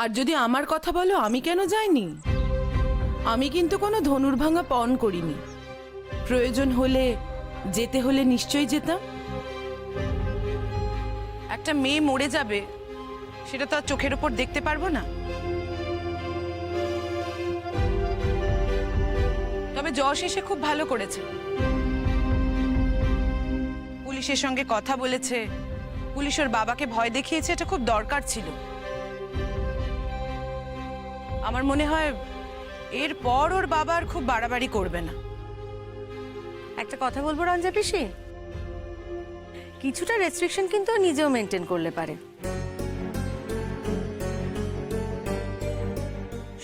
আর যদি আমার কথা বলো, আমি কেন যাইনি? আমি কিন্তু কোনো ধনুর্ভাঙা পণ করিনি। প্রয়োজন হলে, যেতে হলে নিশ্চয়ই যেতাম। একটা মেয়ে মরে যাবে, সেটা তো আর চোখের উপর দেখতে পারবো না। তবে যশ এসে খুব ভালো করেছে। পুলিশের সঙ্গে কথা বলেছে, পুলিশ ওর বাবাকে ভয় দেখিয়েছে, এটা খুব দরকার ছিল। আমার মনে হয় এরপর ওর বাবা আর খুব বাড়াবাড়ি করবে না। একটা কথা বলবো রঞ্জা পিসি, কিছুটা রেস্ট্রিকশন কিন্তু ও নিজেও মেনটেন করলে পারে।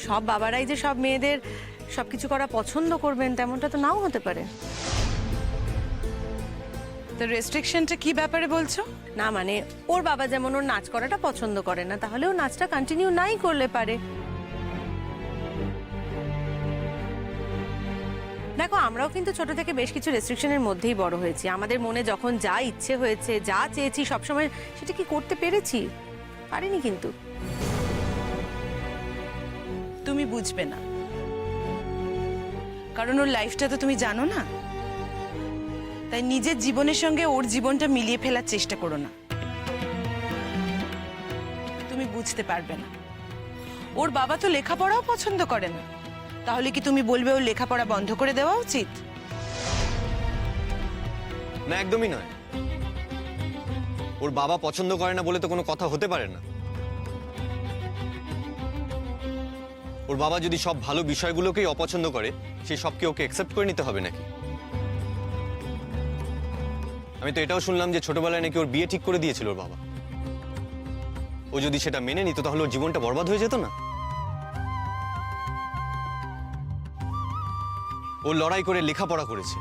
সব বাবারাই যে সব মেয়েদের সবকিছু করা পছন্দ করবেন তেমনটা তো নাও হতে পারে। তো রেস্ট্রিকশনটা কি ব্যাপারে বলছো? না মানে ওর বাবা যেমন ওর নাচ করাটা পছন্দ করে না, তাহলে ও নাচটা কন্টিনিউ নাই করলে পারে। দেখো, আমরাও কিন্তু ছোট থেকে বেশ কিছু রেস্ট্রিকশনের মধ্যেই বড় হয়েছি। আমাদের মনে যখন যা ইচ্ছে হয়েছে, যা চেয়েছি সবসময় সেটা কি করতে পেরেছি? পারিনি কিন্তু। তুমি বুঝবে না, কারণ ওর লাইফটা তো তুমি জানো না। তাই নিজের জীবনের সঙ্গে ওর জীবনটা মিলিয়ে ফেলার চেষ্টা করো না, তুমি বুঝতে পারবে না। ওর বাবা তো লেখাপড়াও পছন্দ করে না, তাহলে কি তুমি বলবে ওর লেখাপড়া বন্ধ করে দেওয়া উচিত? না, একদমই নয়। ওর বাবা পছন্দ করে না বলে তো কোনো কথা হতে পারে না। ওর বাবা যদি সব ভালো বিষয়গুলোকেই অপছন্দ করে, সেই সবকে ওকে অ্যাকসেপ্ট করে নিতে হবে নাকি? আমি তো এটাও শুনলাম যে ছোটবেলায় নাকি ওর বিয়ে ঠিক করে দিয়েছিল ওর বাবা। ও যদি সেটা মেনে নিত তাহলে ওর জীবনটা বরবাদ হয়ে যেত না? ও লড়াই করে লেখাপড়া করেছে,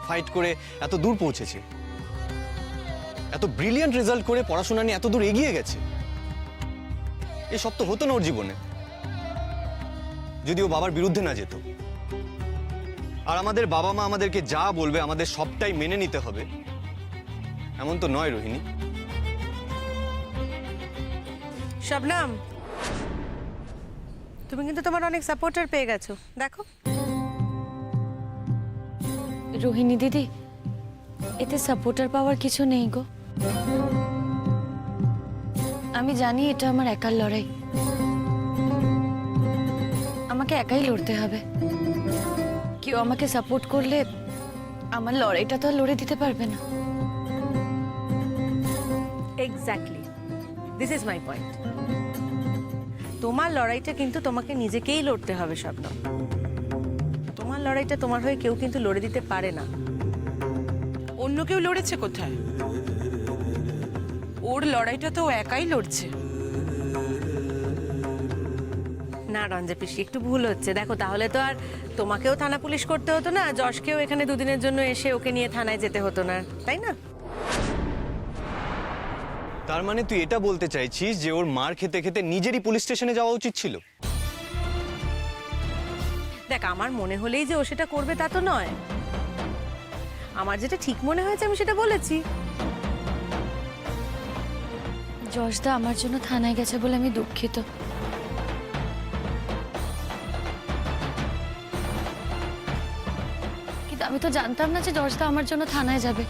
ফাইট করে এত দূর পৌঁছেছে, এত ব্রিলিয়ান্ট রেজাল্ট করে পড়াশোনা নিয়ে এত দূর এগিয়ে গেছে। এসব তো হতো না ওর জীবনে যদি ও বাবার বিরুদ্ধে না যেত। আর আমাদের বাবা মা আমাদেরকে যা বলবে আমাদের সবটাই মেনে নিতে হবে, এমন তো নয় রোহিণী। শবনম, তুমি কিন্তু তোমার অনেক সাপোর্টার পেয়ে গেছো, দেখো। রোহিণী দিদি, এতে সাপোর্টার পাওয়ার কিছু নেই গো। আমি জানি এটা আমার একার লড়াই, আমাকে একাই লড়তে হবে। কেউ আমাকে সাপোর্ট করলে আমার লড়াইটা তো আর লড়ে দিতে পারবে না। Exactly, this is my point. তোমার লড়াইটা কিন্তু তোমাকে নিজেকেই লড়তে হবে শবনম। তোমার লড়াইটা তোমার হয়ে কেউ কিন্তু লড়ে দিতে পারে না। অন্য কেউ লড়েছে কোথায়? ওর লড়াইটা তো ও একাই লড়ছে। না রঞ্জা পিসি, একটু ভুল হচ্ছে। দেখো, তাহলে তো আর তোমাকেও থানা পুলিশ করতে হতো না, যশকেও এখানে দুদিনের জন্য এসে ওকে নিয়ে থানায় যেতে হতো না, তাই না? তার মানে তুই এটা বলতে চাইছিস যে ওর মার খেতে খেতে নিজেরই পুলিশ স্টেশনে যাওয়া উচিত ছিল? দেখ, আমার মনে হলেই যে ও সেটা করবে তা তো নয়। আমার যেটা ঠিক মনে হয়েছে আমি সেটা বলেছি। যশদা আমার জন্য থানায় গেছে বলে আমি দুঃখিত। কিন্তু আমি তো জানতাম না যে যশদা আমার জন্য থানায় যাবে।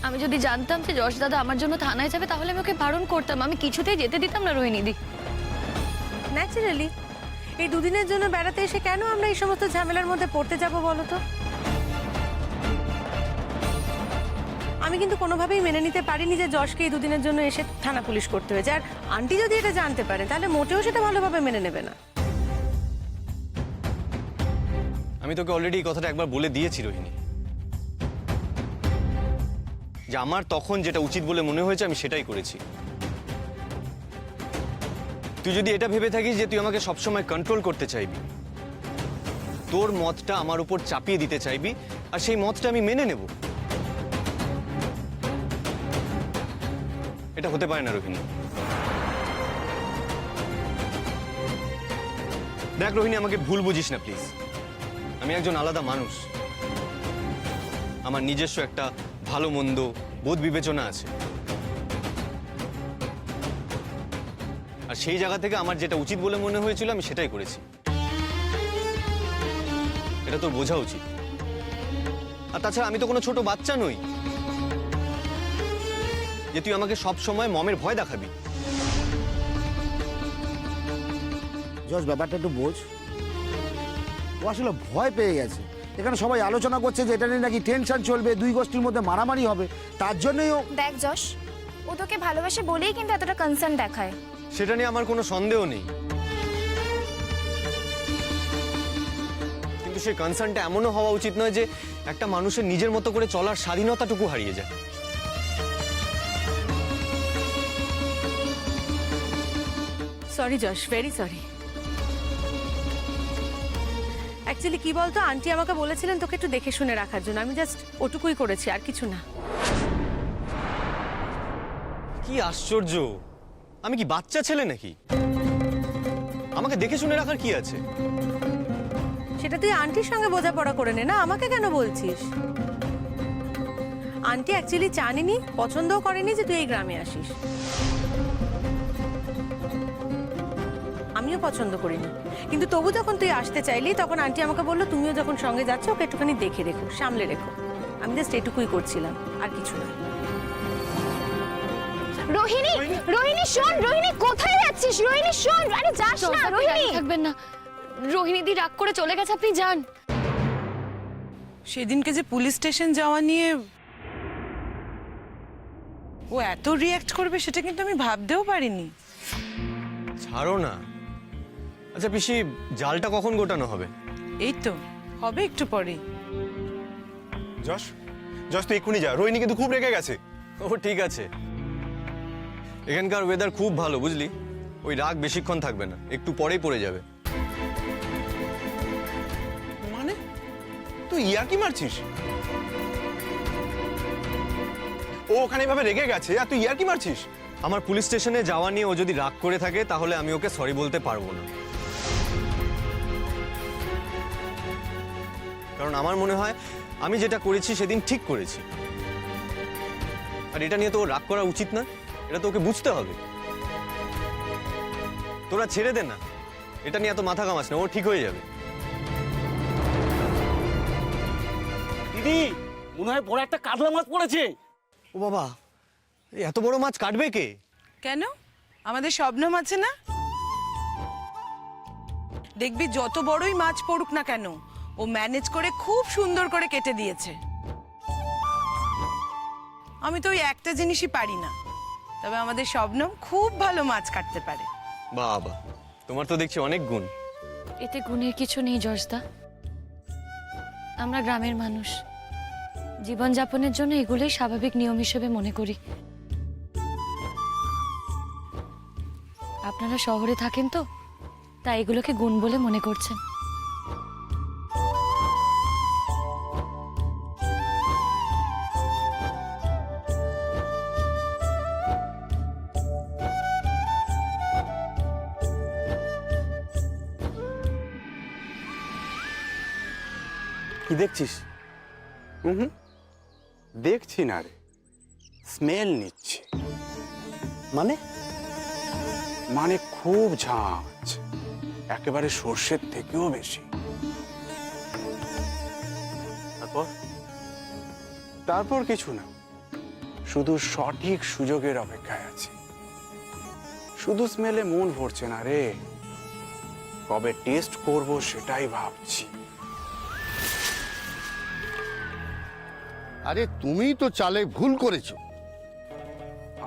আমি যদি জানতাম যে যশ দাদা আমার জন্য থানায় যাবে তাহলে আমি ওকে বারণ করতাম, আমি কিছুতেই যেতে দিতাম না রোহিণীদি। ন্যাচারালি এই দুদিনের জন্য বেড়াতে এসে কেন আমরা এই সমস্ত ঝামেলার মধ্যে পড়তে যাব বলো তো? আমি কিন্তু কোনোভাবেই মেনে নিতে পারিনি যে যশকে এই দুদিনের জন্য এসে থানা পুলিশ করতে হয়েছে। আর আন্টি যদি এটা জানতে পারে তাহলে মোটেও সেটা ভালোভাবে মেনে নেবে না। আমি তোকে অলরেডি এই কথাটা একবার বলে দিয়েছি রোহিণী, যে আমার তখন যেটা উচিত বলে মনে হয়েছে আমি সেটাই করেছি। তুই যদি এটা ভেবে থাকিস যে তুই আমাকে সবসময় কন্ট্রোল করতে চাইবি, তোর মতটা আমার উপর চাপিয়ে দিতে চাইবি, আর সেই মতটা আমি মেনে নেব, এটা হতে পারে না রোহিণী। দেখ রোহিণী, আমাকে ভুল বুঝিস না প্লিজ। আমি একজন আলাদা মানুষ, আমার নিজস্ব একটা ভালো মন্দ বোধ বিবেচনা আছে। আর সেই জায়গা থেকে আমার যেটা উচিত বলে মনে হয়েছিল আমি সেটাই করেছি। এটা তোর বোঝা উচিত। আর তাছাড়া আমি তো কোনো ছোট বাচ্চা নই যে তুই আমাকে সব সময় মমের ভয় দেখাবি। জজ ব্যাপারটা একটু বোঝ। ও আসলে ভয় পেয়ে গেছে। এখানে সবাই আলোচনা করছে যে এটা নিয়ে নাকি টেনশন চলবে, দুই গোষ্ঠীর মধ্যে মারামারি হবে, তার জন্যই ও। দেখ যশ, ও তোকে ভালোবাসে বলেই কিন্তু এতটা কনসার্ন দেখায়। সেটা নিয়ে আমার কোনো সন্দেহ নেই, কিন্তু সেই কনসার্নটা এমনও হওয়া উচিত নয় যে একটা মানুষের নিজের মতো করে চলার স্বাধীনতাটুকু হারিয়ে যায়। সরি যশ, ভেরি সরি। অ্যাকচুয়ালি কি বলতো, আন্টি আমাকে বলেছিলেন তোকে একটু দেখে শুনে রাখার জন্য, আমি জাস্ট ওটুকুই করেছি, আর কিছু না। কি আশ্চর্য, আমি কি বাচ্চা ছেলে নাকি? আমাকে দেখে শুনে রাখার কি আছে? সেটা তুই আন্টির সঙ্গে বোঝাপড়া করে নে না, আমাকে কেন বলছিস? আন্টি অ্যাকচুয়ালি জানেনি, পছন্দও করেনি যে তুই এই গ্রামে আসিস। আমিও পছন্দ করিনি, কিন্তু তবু যখন তুই আসতে চাইলি তখন আন্টি আমাকে বললো তুমিও যখন সঙ্গে যাচ্ছ ওকে একটুখানি দেখে রেখো, সামলে রেখো। আমি জাস্ট এটুকুই করছিলাম, আর কিছু না। রোহিণী, রোহিণী শোন, রোহিণী কোথায় যাচ্ছিস? রোহিণী শোন, আরে যাস না রোহিণী। থাকবেন না, রোহিণী দি রাগ করে চলে গেছে, আপনি যান। সেদিনকে যে পুলিশ স্টেশন যাওয়া নিয়ে ও এত রিয়্যাক্ট করবে সেটা কিন্তু আমি ভাবতেও পারিনি। ছাড়ো না। আচ্ছা পিসি, জালটা কখন গোটানো হবে? এই তো হবে একটু পরেই। যশ, যশ তুই এক্ষুনি যা, রোহিণী কিন্তু খুব রেগে গেছে। ও ঠিক আছে, এখানকার ওয়েদার খুব ভালো বুঝলি, ওই রাগ বেশিক্ষণ থাকবে না, একটু পরেই পড়ে যাবে। মানে তুই ইয়ার্কি মারছিস? ও ওখানে এভাবে রেগে গেছে আর তুই ইয়ার্কি মারছিস? আমার পুলিশ স্টেশনে যাওয়া নিয়ে ও যদি রাগ করে থাকে তাহলে আমি ওকে সরি বলতে পারবো না, কারণ আমার মনে হয় আমি যেটা করেছি সেদিন ঠিক করেছি। আর এটা নিয়ে তো ওর রাগ করা উচিত না, এটা তো ওকে বুঝতে হবে। তোরা ছেড়ে দে না, এটা নিয়ে এত মাথা ঘামাস না, ও ঠিক হয়ে যাবে। দিদি, মনে হয় বড় একটা কাতলা মাছ পড়েছে। ও বাবা, এত বড় মাছ কাটবে কে? কেন, আমাদের শবনম আছে না? দেখবি যত বড়ই মাছ পড়ুক না কেন ও ম্যানেজ করে খুব সুন্দর করে কেটে দিয়েছে। আমি তো ওই একটা জিনিসই পারি না, তবে আমাদের শবনম খুব ভালো মাছ কাটতে পারে। বাবা, তোমার তো দেখছি অনেক গুণ। এতে গুণের কিছু নেই যশদা, আমরা গ্রামের মানুষ, জীবনযাপনের জন্য এগুলোই স্বাভাবিক নিয়ম হিসেবে মনে করি। আপনারা শহরে থাকেন তো, তাই এগুলোকে গুণ বলে মনে করছেন। কি দেখছিস? হুম, দেখছি না রে, স্মেল নিচ্ছি। মানে? মানে খুব ঝাঁঝ, একেবারে সর্ষের থেকেও বেশি। তারপর? তারপর কিছু না, শুধু সঠিক সুযোগের অপেক্ষায় আছি। শুধু স্মেলে মন ভরছে না রে, কবে টেস্ট করব সেটাই ভাবছি। আরে তুমি তো চালে ভুল করেছো।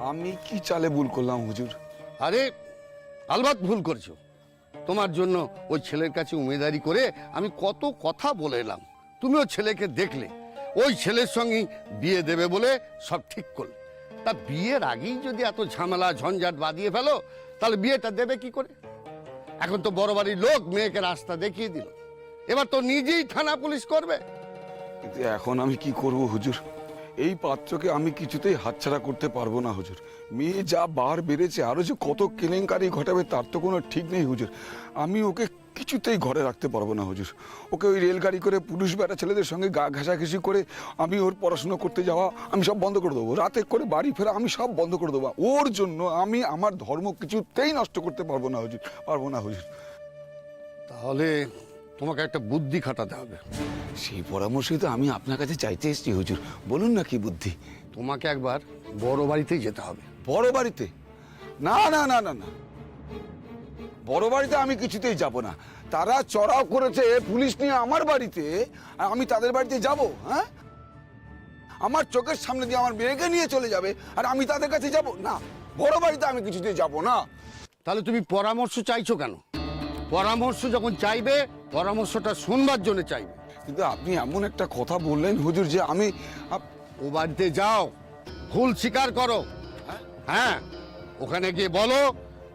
আমি কি চালে ভুল করলাম হুজুর? আরে আলবাত ভুল করেছো। তোমার জন্য ওই ছেলের কাছে উমেদারি করে আমি কত কথা বলে এলাম, তুমি ওই ছেলেকে দেখলে, ওই ছেলের সঙ্গে বিয়ে দেবে বলে সব ঠিক করলে। তা বিয়ের আগেই যদি এত ঝামেলা ঝঞ্ঝাট বাঁধিয়ে ফেলো তাহলে বিয়েটা দেবে কি করে? এখন তো বড় বাড়ির লোক মেয়েকে রাস্তা দেখিয়ে দিল, এবার তো নিজেই থানা পুলিশ করবে। কিন্তু এখন আমি কি করব হুজুর? এই পাত্রকে আমি কিছুতেই হাতছাড়া করতে পারবো না হুজুর। মেয়ে যা বার বেড়েছে, আরো যে কত কেলেঙ্কারি ঘটাবে তার তো কোনো ঠিক নেই হুজুর। আমি ওকে কিছুতেই ঘরে রাখতে পারবো না হুজুর। ওকে ওই রেলগাড়ি করে পুরুষ বেড়া ছেলেদের সঙ্গে গা ঘেঁষাঘেঁষি করে আমি ওর পড়াশোনা করতে যাওয়া আমি সব বন্ধ করে দেবো। রাতে করে বাড়ি ফেরা আমি সব বন্ধ করে দেবো। ওর জন্য আমি আমার ধর্ম কিছুতেই নষ্ট করতে পারবো না হুজুর, পারবো না হুজুর। তাহলে তোমাকে একটা বুদ্ধি খাটাতে হবে। সেই পরামর্শই তো আমি আপনার কাছে চাইতে এসেছি হুজুর। বলুন না কি বুদ্ধি। তোমাকে একবার বড় বাড়িতেই যেতে হবে। বড় বাড়িতে? না না না না না, বড় বাড়িতে আমি কিছুতেই যাব না। তারা চড়াও করেছে পুলিশ নিয়ে আমার বাড়িতে, আর আমি তাদের বাড়িতে যাব? হ্যাঁ, আমার চোখের সামনে দিয়ে আমার মেয়েকে নিয়ে চলে যাবে আর আমি তাদের কাছে যাব না। বড় বাড়িতে আমি কিছুতেই যাব না। তাহলে তুমি পরামর্শ চাইছো কেন? পরামর্শ যখন চাইবে, পরামর্শটা শুনবার জন্য চাইবে। কিন্তু আপনি এমন একটা কথা বললেন হুজুর যে আমি ও বাড়িতে যাও, ভুল স্বীকার করো। হ্যাঁ, ওখানে গিয়ে বলো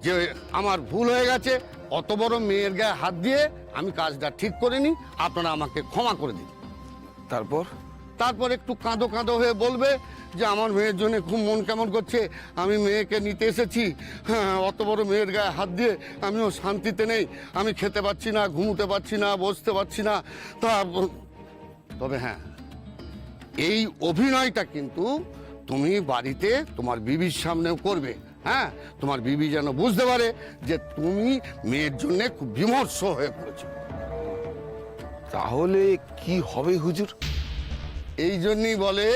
যে আমার ভুল হয়ে গেছে, অত বড় মেয়ের গায়ে হাত দিয়ে আমি কাজটা ঠিক করিনি, আপনারা আমাকে ক্ষমা করে দিন। তারপর একটু কাঁদো কাঁদো হয়ে বলবে যে আমার মেয়ের জন্য খুব মন কেমন করছে, আমি মেয়েকে নিতে এসেছি। হ্যাঁ, অত বড় মেয়ের গায়ে হাত দিয়ে আমিও শান্তিতে নেই, আমি খেতে পাচ্ছি না, ঘুমোতে পারছি না, বসতে পারছি না। তবে হ্যাঁ, এই অভিনয়টা কিন্তু তুমি বাড়িতে তোমার বিবির সামনেও করবে। হ্যাঁ, তোমার বিবি যেন বুঝতে পারে যে তুমি মেয়ের জন্য খুব বিমর্ষ হয়ে পড়েছো। তাহলে কি হবে হুজুর? এই জন্যই বলে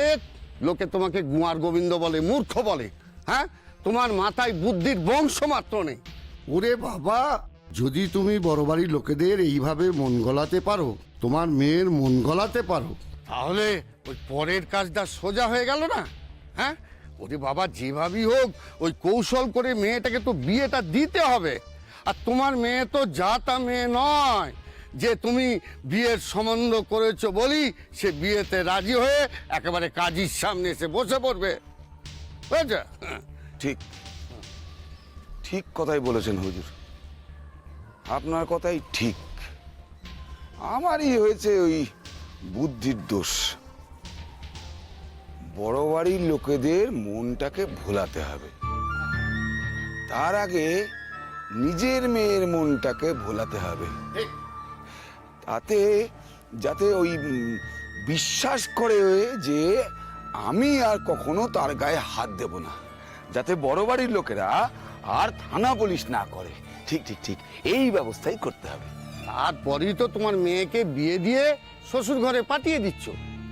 লোকে তোমাকে গুয়ার গোবিন্দ বলে, মূর্খ বলে। হ্যাঁ, তোমার মাথায় বুদ্ধির বংশ মাত্র নেই। ওরে বাবা, যদি তুমি বড় বাড়ির লোকেদের এইভাবে মন গলাতে পারো, তোমার মেয়ের মন গলাতে পারো, তাহলে ওই পরের কাজটা সোজা হয়ে গেল না? হ্যাঁ, ওরে বাবা, যেভাবেই হোক ওই কৌশল করে মেয়েটাকে তো বিয়েটা দিতে হবে। আর তোমার মেয়ে তো যা তা মেয়ে নয় যে তুমি বিয়ের সম্বন্ধ করেছো বলি সে বিয়েতে রাজি হয়ে একেবারে কাজীর সামনে এসে বসে পড়বে। বুঝেছো? ঠিক ঠিক কথাই বলেছেন হুজুর, আপনার কথাই ঠিক। আমারই হয়েছে ওই বুদ্ধির দোষ। বড় বাড়ির লোকেদের মনটাকে ভোলাতে হবে, তার আগে নিজের মেয়ের মনটাকে ভোলাতে হবে, তাতে যাতে ওই বিশ্বাস করে যে আমি আর কখনো তার গায়ে হাত দেব না, যাতে বড় বাড়ির লোকেরা আর থানা পুলিশ না করে। ঠিক ঠিক ঠিক, এই ব্যবস্থাই করতে হবে। তারপরেই তো তোমার মেয়েকে বিয়ে দিয়ে শ্বশুর ঘরে পাঠিয়ে দিচ্ছ।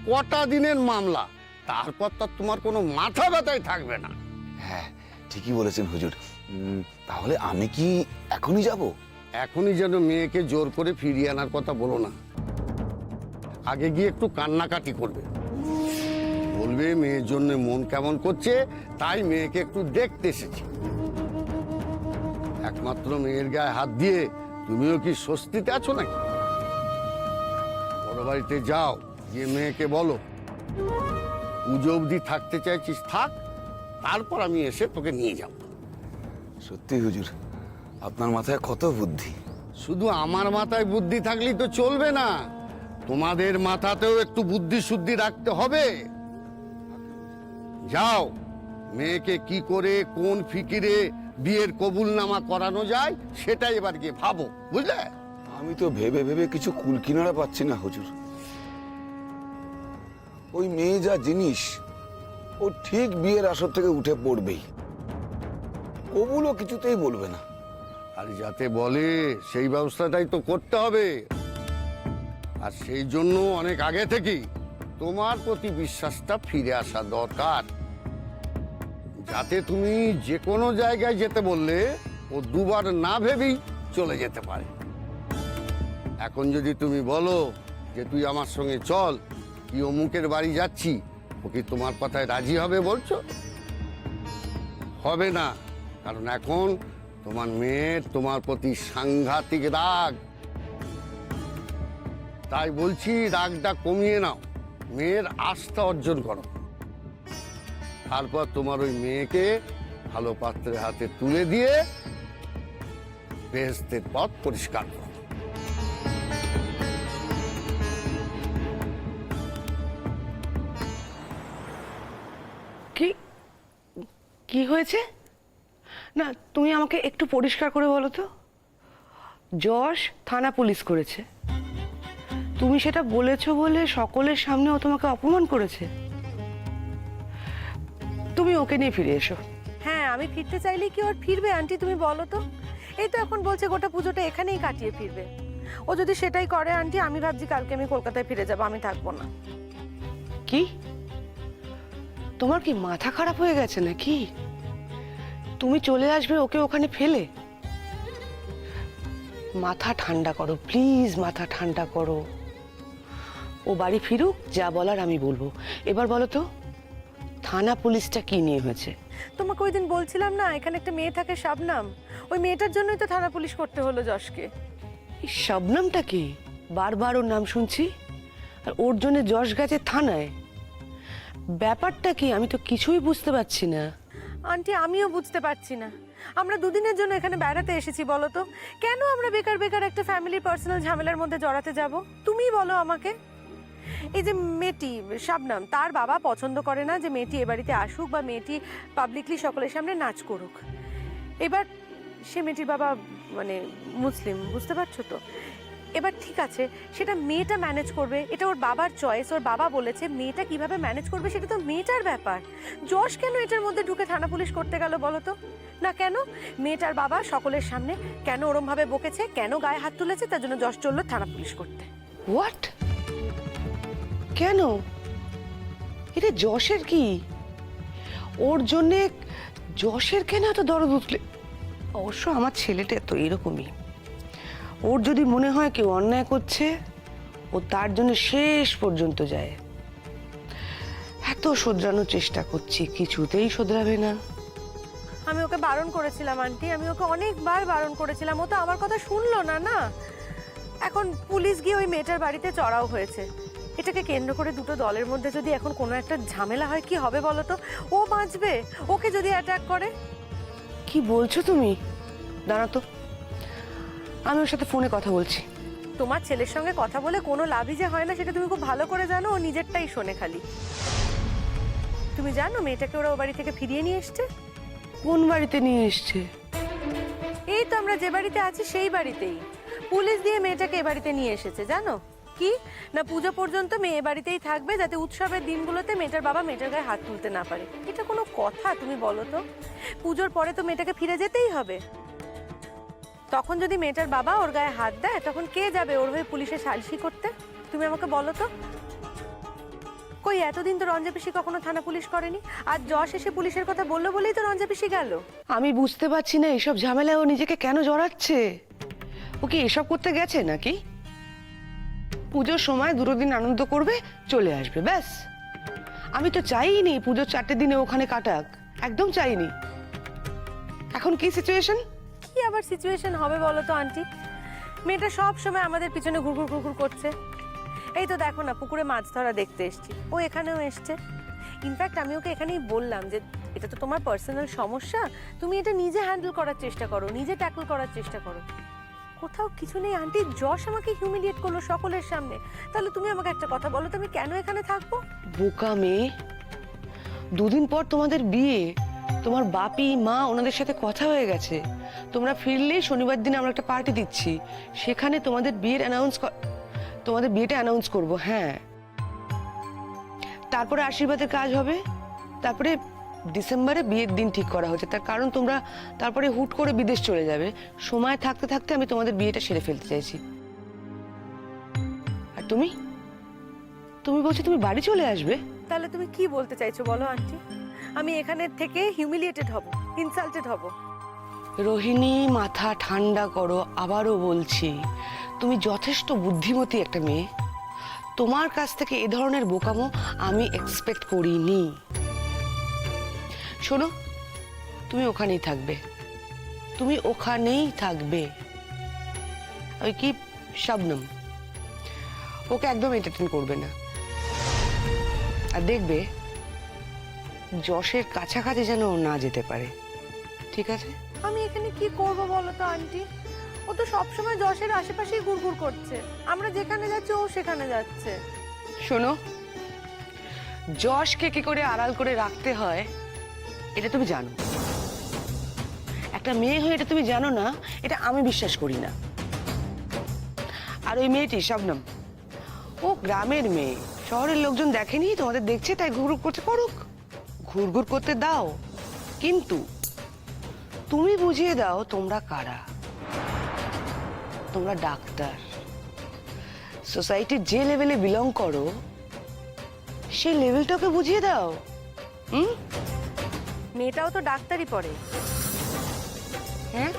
কটা দিনের মামলা, তারপর তো তোমার কোনো মাথা ব্যথাই থাকবে না। হ্যাঁ, ঠিকই বলেছেন হুজুর। তাহলে আমি কি এখনই যাব? এখনই যেন মেয়েকে জোর করে ফিরিয়ে আনার কথা বলো না। আগে গিয়ে একটু কান্নাকাটি করবে, বলবে মেয়ের জন্য মন কেমন করছে, তাই মেয়েকে একটু দেখতে এসেছি। একমাত্র মেয়ের গায়ে হাত দিয়ে তুমিও কি স্বস্তিতে আছো নাকি? বড় বাড়িতে যাও, গিয়ে মেয়েকে বলো পুজো অবধি থাকতে চাইছিস থাক, তারপর আমি এসে তোকে নিয়ে যাব। সত্যি হুজুর, আপনার মাথায় কত বুদ্ধি। শুধু আমার মাথায় বুদ্ধি থাকলেই তো চলবে না, তোমাদের মাথাতেও একটু বুদ্ধি শুদ্ধি রাখতে হবে। যাও, মেয়েকে কি করে কোন ফিকিরে বিয়ের কবুলনামা করানো যায় সেটাই এবার গিয়ে ভাবো, বুঝলে? আমি তো ভেবে ভেবে কিছু কুল কিনারা পাচ্ছি না হুজুর। ওই মেয়ে যা জিনিস, ও ঠিক বিয়ের আসর থেকে উঠে পড়বেই, কবুলও কিছুতেই বলবে না। আর যাতে বলে সেই ব্যবস্থাটাই তো করতে হবে। আর সেই জন্য অনেক আগে থেকেই তোমার প্রতি বিশ্বাসটা ফিরে আসা দরকার, যাতে তুমি যে কোনো জায়গায় যেতে বললে ও দুবার না ভেবেই চলে যেতে পারে। এখন যদি তুমি বলো যে তুই আমার সঙ্গে চল, কি অমুকের বাড়ি যাচ্ছি, ও কি তোমার কথায় রাজি হবে বলছো? হবে না, কারণ এখন তোমার মেয়ের তোমার প্রতি সাংঘাতিক রাগ। তাই বলছি রাগটা কমিয়ে নাও, মেয়ের আস্থা অর্জন করো, তারপর তোমার ওই মেয়েকে ভালো পাত্রের হাতে তুলে দিয়ে বেহেশতের পথ পরিষ্কার করো। কি হয়েছে? না, তুমি আমাকে একটু পরিষ্কার করে বলো তো। যশ থানা পুলিশ করেছে, তুমি সেটা বলেছো বলে সকলের সামনে ও তোমাকে অপমান করেছে। তুমি ওকে নিয়ে ফিরে এসো। হ্যাঁ, আমি ফিরতে চাইলেই কি ওর ফিরবে আন্টি, তুমি বলো তো? এই তো এখন বলছে গোটা পুজোটা এখানেই কাটিয়ে ফিরবে। ও যদি সেটাই করে আন্টি, আমি ভাবছি কালকে আমি কলকাতায় ফিরে যাব, আমি থাকবো না। কি তোমার কি মাথা খারাপ হয়ে গেছে নাকি? তুমি চলে আসবে ওকে ওখানে ফেলে? মাথা ঠান্ডা করো প্লিজ, মাথা ঠান্ডা করো। ও বাড়ি ফিরুক, যা বলার আমি বলবো। এবার বলো তো, থানা পুলিশটা কি নিয়ে হয়েছে? তোমাকে ওই দিন বলছিলাম না, এখানে একটা মেয়ে থাকে শবনম, ওই মেয়েটার জন্যই তো থানা পুলিশ করতে হলো যশকে। এই শবনমটা কি? বারবার ওর নাম শুনছি, আর ওর জন্য যশ গেছে থানায়। ব্যাপারটা কি আমি তো কিছুই বুঝতে পারছি না। আন্টি আমিও বুঝতে পারছি না। আমরা দুদিনের জন্য এখানে বেড়াতে এসেছি, বলো তো কেন আমরা বেকার বেকার একটা ফ্যামিলির পার্সোনাল ঝামেলার মধ্যে জড়াতে যাব? তুমিই বলো আমাকে। এই যে মেয়েটি শবনম, তার বাবা পছন্দ করে না যে মেয়েটি এ বাড়িতে আসুক বা মেয়েটি পাবলিকলি সকলের সামনে নাচ করুক। এবার সে মেয়েটির বাবা মানে মুসলিম, বুঝতে পারছো তো? এবার ঠিক আছে, সেটা মেয়েটা ম্যানেজ করবে, এটা ওর বাবার চয়েস। ওর বাবা বলেছে, মেয়েটা কিভাবে ম্যানেজ করবে সেটা তো মেয়েটার ব্যাপার। যশ কেন এটার মধ্যে ঢুকে থানা পুলিশ করতে গেল বলো তো? না কেন? মেয়েটার বাবা সকলের সামনে কেন ওরম ভাবে বকেছে, কেন গায়ে হাত তুলেছে, তার জন্য যশ চললো থানা পুলিশ করতে। হোয়াট? কেন? এটা যশের কি? ওর জন্যে যশের কেন এত দরদ উঠলে? অবশ্য আমার ছেলেটা তো এরকমই। ওর যদি মনে হয় কেউ অন্যায় করছে, ও তার জন্য শেষ পর্যন্ত যায়। এত শোধরানোর চেষ্টা করছি, কিছুতেই শোধরাবে না। আমি ওকে বারণ করেছিলাম আন্টি, আমি ওকে অনেকবার বারণ করেছিলাম, ও তো আমার কথা শুনলো না। না, এখন পুলিশ গিয়ে ওই মেয়েটার বাড়িতে চড়াও হয়েছে। এটাকে কেন্দ্র করে দুটো দলের মধ্যে যদি এখন কোনো একটা ঝামেলা হয়, কি হবে বলো তো? ও বাঁচবে? ওকে যদি অ্যাটাক করে? কি বলছো তুমি? দাঁড়া তো, আমি ওর সাথে ফোনে কথা বলছি। তোমার ছেলের সঙ্গে কথা বলে কোনো লাভই যে হয় না সেটা তুমি খুব ভালো করে জানো। ও নিজেরটাই শোনে খালি। তুমি জানো মেয়েটাকে ওরা ও বাড়ি থেকে ফিরিয়ে নিয়ে এসছে? কোন বাড়িতে নিয়ে এসছে? এই তো আমরা যে বাড়িতে আছি সেই বাড়িতেই পুলিশ দিয়ে মেয়েটাকে এ বাড়িতে নিয়ে এসেছে। জানো কি না, পুজো পর্যন্ত মেয়ে এ বাড়িতেই থাকবে, যাতে উৎসবের দিনগুলোতে মেয়েটার বাবা মেয়েটার গায়ে হাত তুলতে না পারে। এটা কোনো কথা তুমি বলো তো? পুজোর পরে তো মেয়েটাকে ফিরে যেতেই হবে। তখন যদি মেয়েটার বাবা ওর গায়ে হাত দেয়, তখন কে যাবে ওর হয়ে পুলিশে সালিশি করতে? তুমি আমাকে বলো তো। কই এতদিন তো রঞ্জা পিসি কখনো থানা পুলিশ করেনি, আর যশ এসে পুলিশের কথা বললো বলেই তো রঞ্জা পিসি গেল। আমি বুঝতে পারছি না এসব ঝামেলায় ও নিজেকে কেন জড়াচ্ছে। ও কি এসব করতে গেছে নাকি? পুজোর সময় দুটো দিন আনন্দ করবে, চলে আসবে, ব্যাস। আমি তো চাইনি পুজোর 4টে দিনে ওখানে কাটাক, একদম চাইনি। এখন কি সিচুয়েশন? কি আবার সিচুয়েশন হবে বলো তো আন্টি? মেয়েটা সব সময় আমাদের পিছনে ঘুরঘুর ঘুরঘুর করছে। এই তো দেখো না, পুকুরে মাছ ধরা দেখতে এসছি, ও এখানেও এসছে। ইনফ্যাক্ট আমি ওকে এখানেই বললাম যে এটা তো তোমার পার্সোনাল সমস্যা, তুমি এটা নিজে হ্যান্ডেল করার চেষ্টা করো, নিজে ট্যাকল করার চেষ্টা করো। কোথাও কিছু নেই আন্টি, যশ আমাকে হিউমিলিয়েট করলো সকলের সামনে। তাহলে তুমি আমাকে একটা কথা বলো তো, আমি কেন এখানে থাকবো? বোকা মেয়ে, দুদিন পর তোমাদের বিয়ে, তোমার বাপি মা ওনাদের সাথে কথা হয়ে গেছে। তোমরা ফিরলেই শনিবার দিন আমরা একটা পার্টি দিচ্ছি, সেখানে তোমাদের বিয়েটা অ্যানাউন্স করবো। হ্যাঁ, তারপরে আশীর্বাদের কাজ হবে, তারপরে ডিসেম্বরে বিয়ের দিন ঠিক করা হচ্ছে। তার কারণ তোমরা তারপরে হুট করে বিদেশ চলে যাবে। সময় থাকতে থাকতে আমি তোমাদের বিয়েটা সেরে ফেলতে চাইছি। আর তুমি বলছো তুমি বাড়ি চলে আসবে? তাহলে তুমি কি বলতে চাইছো বলো আন্টি? আমি এখানে থেকে হিউমিলিয়েটেড হব, ইনসাল্টেড হব? রোহিণী, মাথা ঠান্ডা করো। আবারও বলছি, তুমি যথেষ্ট বুদ্ধিমতী একটা মেয়ে। তোমার কাছ থেকে এ ধরনের বোকামো আমি এক্সপেক্ট করিনি। শোনো, তুমি ওখানেই থাকবে, তুমি ওখানেই থাকবে। ওই কি শবনম, ওকে একদম এন্টারটেইন করবে না। আর দেখবে যশের কাছাকাছি যেন ও না যেতে পারে, ঠিক আছে? আমি এখানে কি করব বলো তো আন্টি? ও তো সবসময় যশের আশেপাশেই ঘুরঘুর করছে, আমরা যেখানে যাচ্ছি ও সেখানে যাচ্ছে। শোনো, যশকে কি করে আড়াল করে রাখতে হয় এটা তুমি জানো। একটা মেয়ে হয়ে এটা তুমি জানো না, এটা আমি বিশ্বাস করি না। আর ওই মেয়েটি শবনম, ও গ্রামের মেয়ে, শহরের লোকজন দেখেনি, তোমাদের দেখছে তাই ঘুরঘুর করতে করুক, ঘুরঘুর করতে দাও। কিন্তু তুমি বুঝিয়ে দাও তোমরা কারা। তোমরা ডাক্তার, সোসাইটির যে লেভেলে বিলং করো সেই লেভেলটাকে বুঝিয়ে দাও। মেয়েটাও তো ডাক্তারি পড়ে। হ্যাঁ